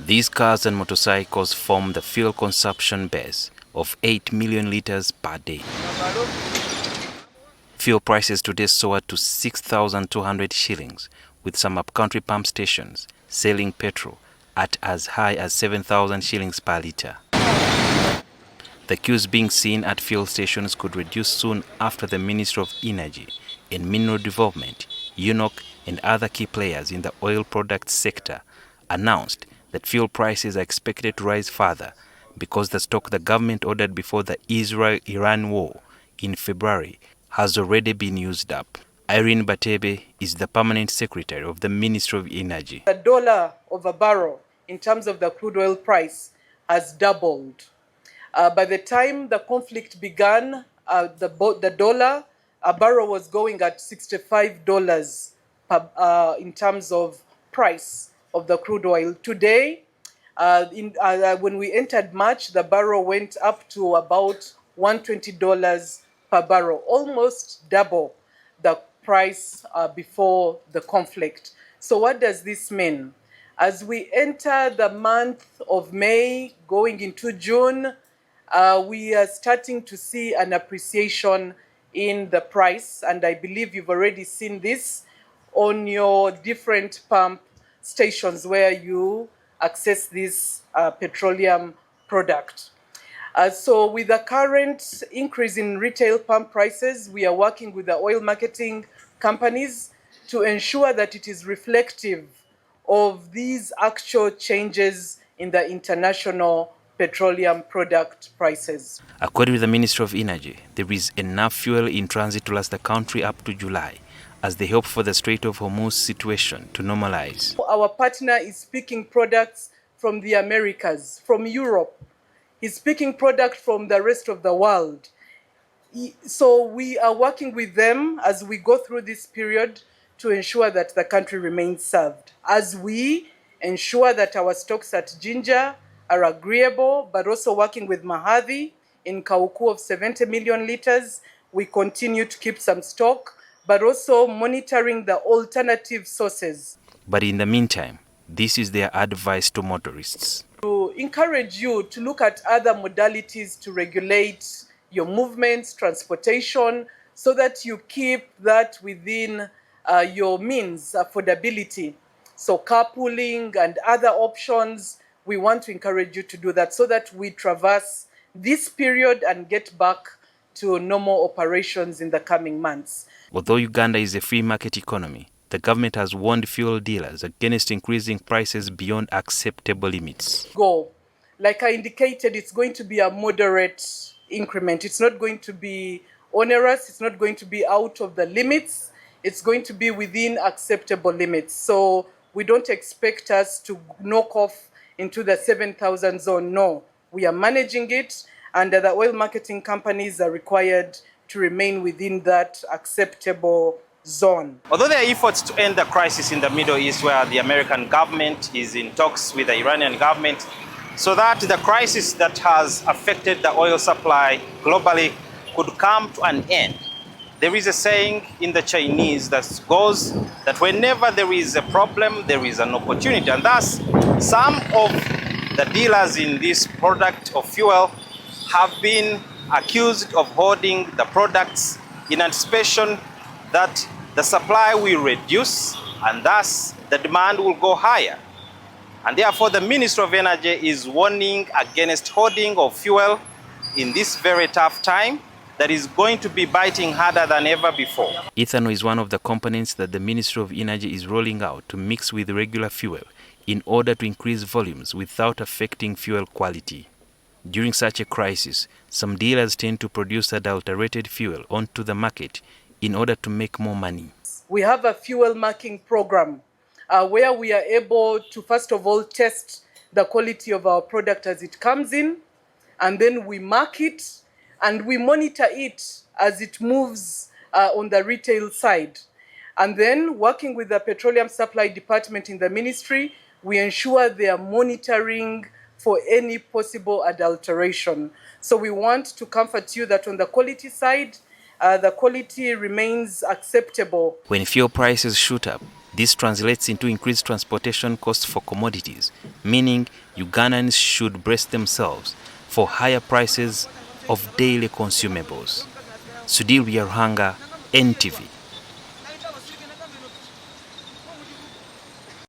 These cars and motorcycles form the fuel consumption base of 8 million litres per day. Fuel prices today soared to 6,200 shillings, with some upcountry pump stations selling petrol at as high as 7,000 shillings per litre. The queues being seen at fuel stations could reduce soon after the Ministry of Energy and Mineral Development, UNOC, and other key players in the oil products sector announced that fuel prices are expected to rise further because the stock the government ordered before the Israel-Iran war in February has already been used up. Irene Bateebe is the permanent secretary of the Ministry of Energy. The dollar of a barrel in terms of the crude oil price has doubled. By the time the conflict began, the dollar, a barrel was going at $65 in terms of price of the crude oil. Today, when we entered March, the barrel went up to about $120 per barrel, almost double the price before the conflict. So what does this mean? As we enter the month of May, going into June, we are starting to see an appreciation in the price, and I believe you've already seen this on your different pump stations where you access this petroleum product. So with the current increase in retail pump prices, we are working with the oil marketing companies to ensure that it is reflective of these actual changes in the international petroleum product prices. According to the Ministry of Energy, there is enough fuel in transit to last the country up to July, as they hope for the Strait of Hormuz situation to normalize. Our partner is picking products from the Americas, from Europe. He's picking product from the rest of the world. So we are working with them as we go through this period to ensure that the country remains served, as we ensure that our stocks at Jinja are agreeable, but also working with Mahadi in Kauku of 70 million litres. We continue to keep some stock, but also monitoring the alternative sources. But in the meantime, this is their advice to motorists. To encourage you to look at other modalities to regulate your movements, transportation, so that you keep that within your means, affordability. So carpooling and other options, we want to encourage you to do that so that we traverse this period and get back to normal operations in the coming months. Although Uganda is a free market economy, the government has warned fuel dealers against increasing prices beyond acceptable limits. Like I indicated, it's going to be a moderate increment. It's not going to be onerous. It's not going to be out of the limits. It's going to be within acceptable limits. So we don't expect us to knock off into the 7,000 zone. No, we are managing it, and the oil marketing companies are required to remain within that acceptable zone. Although there are efforts to end the crisis in the Middle East, where the American government is in talks with the Iranian government, so that the crisis that has affected the oil supply globally could come to an end. There is a saying in the Chinese that goes that whenever there is a problem, there is an opportunity. And thus, some of the dealers in this product of fuel have been accused of hoarding the products in anticipation that the supply will reduce and thus the demand will go higher. And therefore, the Ministry of Energy is warning against hoarding of fuel in this very tough time that is going to be biting harder than ever before. Ethanol is one of the components that the Ministry of Energy is rolling out to mix with regular fuel in order to increase volumes without affecting fuel quality. During such a crisis, some dealers tend to produce adulterated fuel onto the market in order to make more money. We have a fuel marking program where we are able to, first of all, test the quality of our product as it comes in, and then we mark it and we monitor it as it moves on the retail side. And then, working with the Petroleum Supply Department in the ministry, we ensure they are monitoring for any possible adulteration. So we want to comfort you that on the quality side, The quality remains acceptable. When fuel prices shoot up, this translates into increased transportation costs for commodities, meaning Ugandans should brace themselves for higher prices of daily consumables. Sudhir Byaruhanga, NTV.